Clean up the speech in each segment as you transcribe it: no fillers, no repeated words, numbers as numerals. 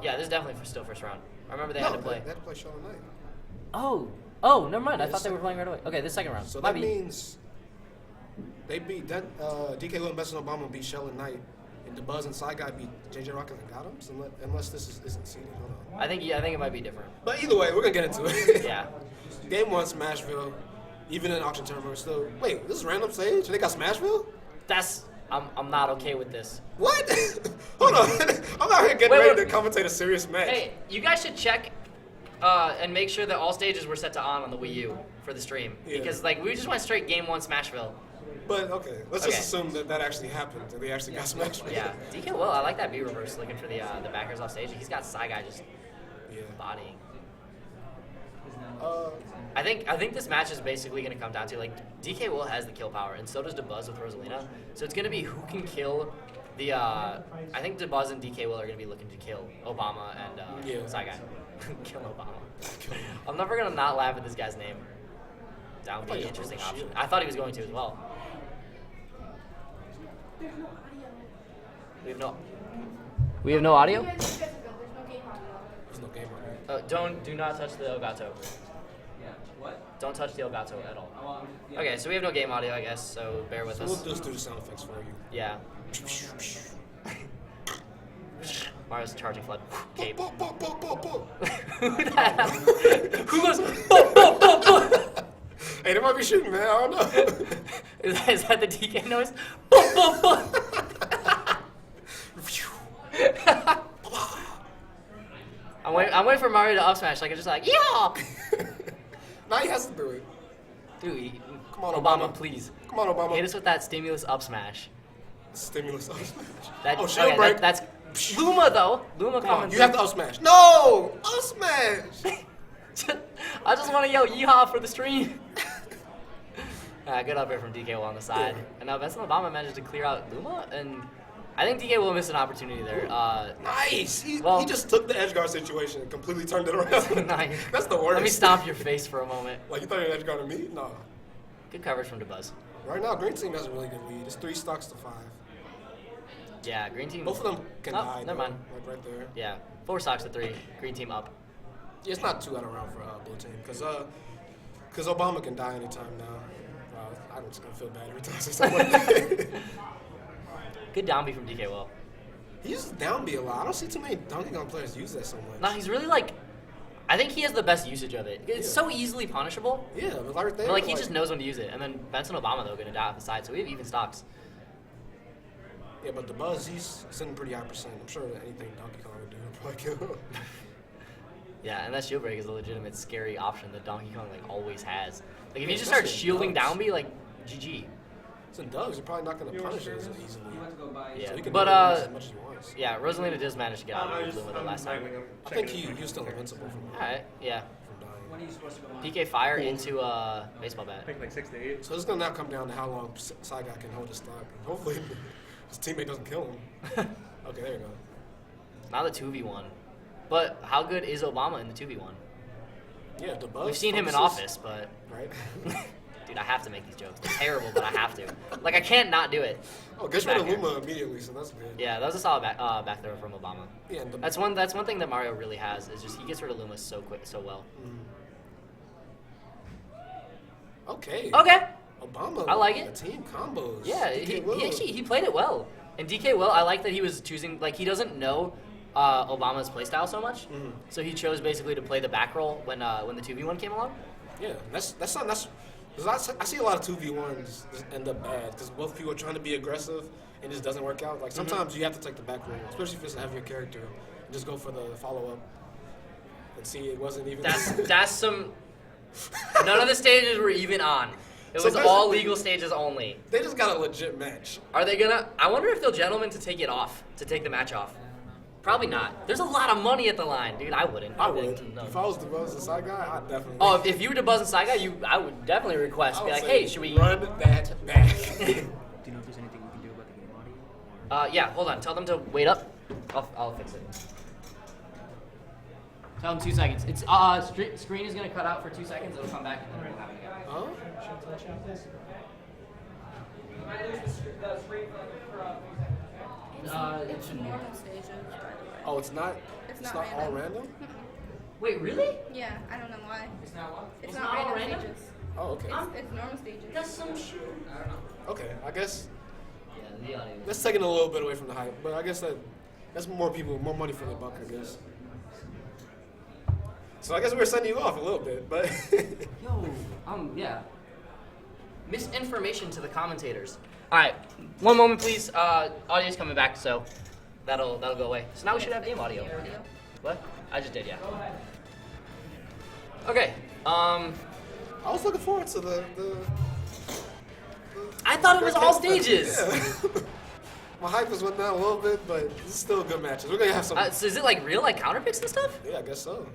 Yeah, this is definitely still first round. I remember they had to play. They had to play Shovel Knight. Oh, never mind. I thought they were playing right away. Okay, this second round. So that means they beat DKWilld and Benson Obama beat Shovel Knight, and Dabuz and Psi-Guy beat JJ Rockets and Adams, unless this isn't seeded. Hold on. I think it might be different. But either way, we're gonna get into it. Yeah. Game 1, Smashville. Even in auction tournament, we're still. Wait, this is random stage, and they got Smashville? I'm not okay with this. What? Hold on. I'm out here getting ready to commentate a serious match. Hey, you guys should check and make sure that all stages were set to on the Wii U for the stream. Yeah. Because we just went straight game 1 Smashville. But okay, let's just assume that actually happened. That they actually got Smashville. Yeah. DKWilld, I like that B reverse looking for the backers off stage. He's got Psi-Guy just bodying. I think this match is basically going to come down to DKWilld has the kill power, and so does Dabuz with Rosalina. So it's going to be who can kill the. I think Dabuz and DKWilld are going to be looking to kill Obama and Psi-Guy. Kill Obama. I'm never going to not laugh at this guy's name. That would be an interesting option. I thought he was going to as well. We have no audio. There's no game audio. Do not touch the Elgato. Don't touch the Elgato at all. Okay, so we have no game audio, I guess, so bear with us. We'll just do the sound effects for you. Yeah. Mario's charging flood. Cape. Who goes, boop, boop, boop, boop? Hey, they might be shooting, man. I don't know. Is that the DK noise? Boop, boop, boop. I'm waiting for Mario to up smash, just yeah! Now he has to do it. Dude, come on, Obama, please. Come on, Obama. Hit us with that stimulus up smash. Stimulus up smash. That, shield break. That's Luma, though. Luma coming. You have to up smash. No! Up smash! I just want to yell yeehaw for the stream. Good up air from DK on the side. Yeah. And now Benson Obama managed to clear out Luma, and I think DK will miss an opportunity there. Nice! He just took the edge guard situation and completely turned it around. Nice. That's the worst. Let me stomp your face for a moment. You thought you were edge guarding me? No. Good coverage from Dabuz. Right now, Green Team has a really good lead. It's 3 stocks to 5. Yeah, Green Team. Both of them can die. Never mind. Right there. Yeah, 4 stocks to 3. Green Team up. Yeah, it's not too out of round for Blue Team because Obama can die anytime now. I'm just gonna feel bad every time I say something like that. Good down B from DKWilld. He uses down B a lot. I don't see too many Donkey Kong players use that so much. No, he's really I think he has the best usage of it. It's so easily punishable. Yeah, but right there. But he just knows when to use it. And then Benson Obama though gonna die off the side, so we have even stocks. Yeah, but Dabuz, he's sitting pretty high percent. I'm sure that anything Donkey Kong would do would probably kill him. Yeah, and that shield break is a legitimate scary option that Donkey Kong always has. If you just start shielding down B, GG. It's in Dogs, you're probably not gonna punish it as easily. Yeah, so he can but do as much as he wants. yeah, Rosalina does manage to get out of Luma the last time. I think he was still invincible from. All right, yeah. From dying. PK fire into baseball bat. I think 6 to 8. So it's gonna now come down to how long Psi-Guy can hold his stock. Hopefully, his teammate doesn't kill him. Okay, there you go. Now the 2v1. But how good is Obama in the 2v1? Yeah, Dabuz. We've seen him in office, but right. Dude, I have to make these jokes. They're terrible, but I have to. I can't not do it. Oh, gets rid of Luma immediately, so that's good. Yeah, that was a solid back throw from Obama. Yeah, that's one thing that Mario really has is just he gets rid of Luma so well. Okay. Okay. Obama. I like it. The team combos. Yeah, he played it well. And DKWilld, I like that he was choosing he doesn't know Obama's playstyle so much, so he chose basically to play the back roll when the 2v1 came along. Yeah, that's something because I see a lot of 2v1s end up bad because both people are trying to be aggressive and it just doesn't work out. Sometimes you have to take the back roll, especially if it's a heavier character, and just go for the follow up and see it wasn't even. That's some. None of the stages were even on. It was all legal stages only. They just got a legit match. Are they gonna? I wonder if they'll gentlemen to take the match off. Probably not. There's a lot of money at the line, dude. I wouldn't. I would. No. If I was Dabuz and Psi-Guy, I'd definitely. Oh, if you were Dabuz and Psi-Guy, I would definitely request. Be like, hey, should we run that back? Do you know if there's anything we can do about the game audio? Yeah. Hold on. Tell them to wait up. I'll fix it. Tell them 2 seconds. It's screen is gonna cut out for 2 seconds. It'll come back and then we'll have it again. Huh? It should be. Oh, it's not? It's It's not not all random? Wait, really? Yeah, I don't know why. It's not what? It's not not all random random? stages. Oh, okay. It's normal stages. That's some shit. I don't know. Okay, I guess Yeah, the audio. that's taking a little bit away from the hype, but I guess that's more people, more money for the buck, I guess. So I guess we're sending you off a little bit, but Yo, yeah. Misinformation to the commentators. All right, one moment, please. Audio's coming back, so that'll go away. So now we should have game audio. What? I just did, yeah. Okay. I was looking forward to the I thought it was all stages. Yeah. My hype was went down a little bit, but it's still good matches. We're gonna have some. So is it like real, like counter picks and stuff? Yeah, I guess so.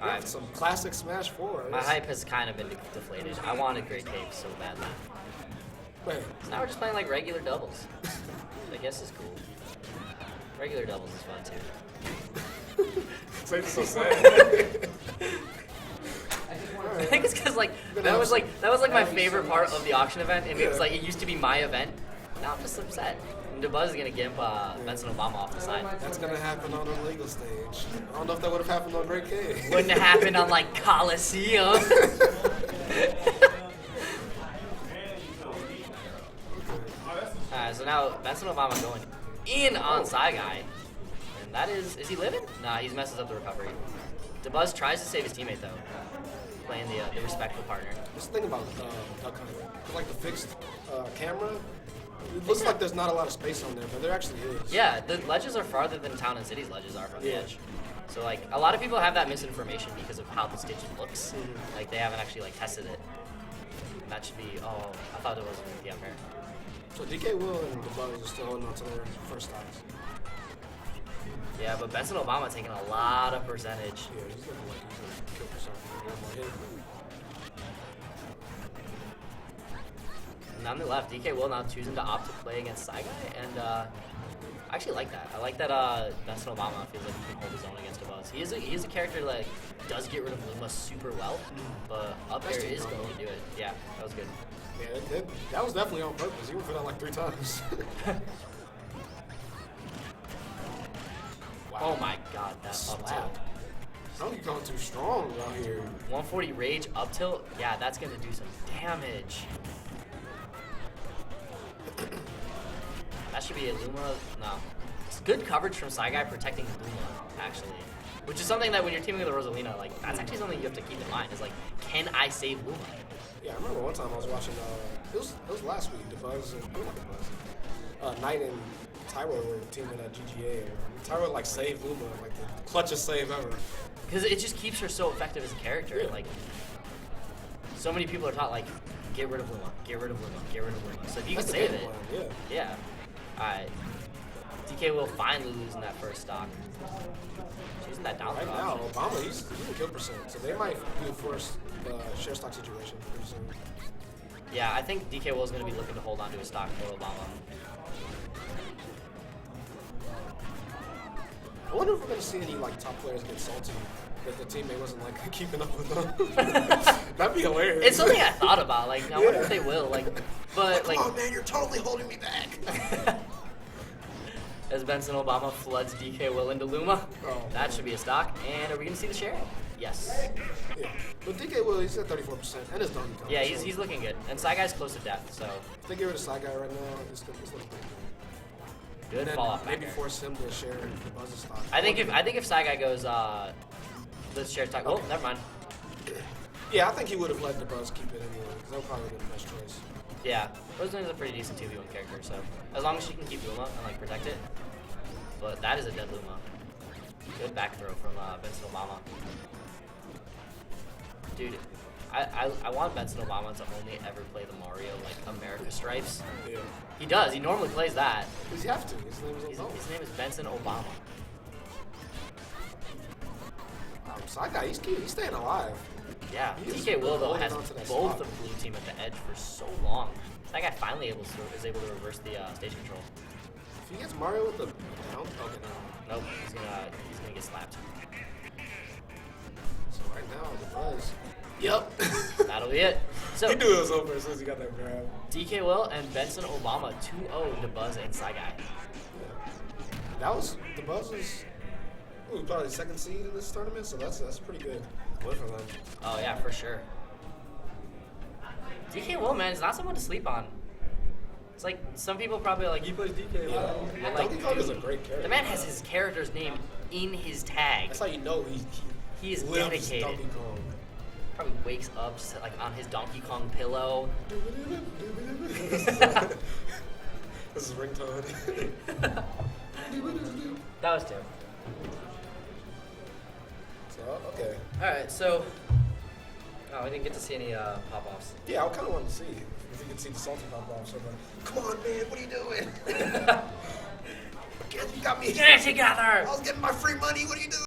All right. Some classic Smash 4. My hype has kind of been deflated. I wanted Great Cape so badly. Wait. So now we're just playing like regular doubles. I guess it's cool. Regular doubles is fun too. It's so sad. I think it's because like that was like my favorite part of the auction event, and it was like it used to be my event. Now I'm just upset. And Dabuz is gonna gimp Benson Obama off the side. That's gonna happen on a legal stage. I don't know if that would have happened on Great K. Wouldn't have happened on like Coliseum. Alright, so now Benson Obama going in on Psi-Guy. And that is he living? Nah, he messes up the recovery. Dabuz tries to save his teammate though. Playing the respectful partner. Just think about duck hunting. Like the fixed camera, it looks like there's not a lot of space on there, but there actually is. Yeah, the ledges are farther than Town and City's ledges are from the edge. So like a lot of people have that misinformation because of how the stage looks. Like they haven't actually like tested it. And that should be I thought it was going to be up here. So DKWilld and Dabuz are still holding on to their first stocks. Yeah, but Benson Obama taking a lot of percentage. Yeah, he's looking like he's gonna kill himself for one more hit. And on the left, DKWilld now choosing to opt to play against Psi-Guy, and I actually like that. I like that Benson Obama feels like he can hold his own against Dabuz. He is a character that like, does get rid of Luma super well, but up there is going to do it. Yeah, that was good. Yeah, that was definitely on purpose. He went for that like 3 times. Oh my god, that up tilt. How you going too strong out here? 140 rage up tilt, yeah, that's gonna do some damage. That should be a Luma. No. It's good coverage from Psi-Guy protecting Luma, actually. Which is something that when you're teaming with a Rosalina, like, that's actually something you have to keep in mind, is like, can I save Luma? Yeah, I remember one time I was watching, it was last week, Dabuz and Knight and Tyro were teaming at GGA, and Tyro like saved Luma, like the clutchest save ever. Because it just keeps her so effective as a character. Yeah. Like, so many people are taught, like, get rid of Luma, get rid of Luma, get rid of Luma. So if you That's can the save game it, plan, yeah. Alright. DK will finally lose in that first stock. She's using that down Right throw now, option. Obama, he's in kill percent, so they might do a forced share stock situation pretty soon. Yeah, I think DK Will is going to be looking to hold on to his stock for Obama. I wonder if we're going to see any like top players get salty that the teammate wasn't like keeping up with them. That'd be hilarious. It's something I thought about. Like, I wonder if they will. Like, but like, oh man, you're totally holding me back. as Benson Obama floods DK Will into Luma, Oh. that should be a stock. And are we going to see the share? Yes. Yeah, but DKWilld, he's at 34%, and his donkey Kong. Yeah, so he's looking good. And Psi-Guy's close to death, so if they get rid of Psi-Guy right now, it's looking pretty good. good And then fall off back maybe there. force him to share the buzzer stock. I think if Psi-Guy goes, the share stock. Oh, never mind. Yeah, I think he would have let the Buzz keep it anyway, because they'll probably get the best choice. Yeah, Rosalina's a pretty decent 2v1 character, so as long as she can keep Luma and like protect it. But that is a dead Luma. Good back throw from Benson Obama. Dude, I want Benson Obama to only ever play the Mario like America Stripes. Yeah. He does. He normally plays that. Because you have to. His name is Obama. His name is Benson Obama. Psi-Guy, he's cute. He's staying alive. Yeah, He is DK Will though holding has on to that both spot. of blue team at the edge for so long. That guy finally is able to reverse the stage control. If he gets Mario with the down, okay, no. Nope, he's gonna get slapped. So right now, the Buzz. Yep. That'll be it. So He knew it was over as soon as he got that grab. DK Will and Benson Obama 2-0 to Buzz and Psi-Guy. That was the Buzz was Ooh, probably second seed in this tournament, so that's pretty good. Win for them. Oh yeah, for sure. DKWilld, man, is not someone to sleep on. It's like some people probably like he plays DK. Yeah. But, Donkey Kong is a dude, great character. the man has his character's name in his tag. That's how you know He is lives dedicated. Donkey Kong. Probably wakes up just, like on his Donkey Kong pillow. This is ringtone. That was two. So, okay. All right, so we didn't get to see any pop-offs. Yeah, I kind of wanted to see if you could see the salty pop off. So, come on, man, what are you doing? You got me. Get it together. I was getting my free money. What are you doing?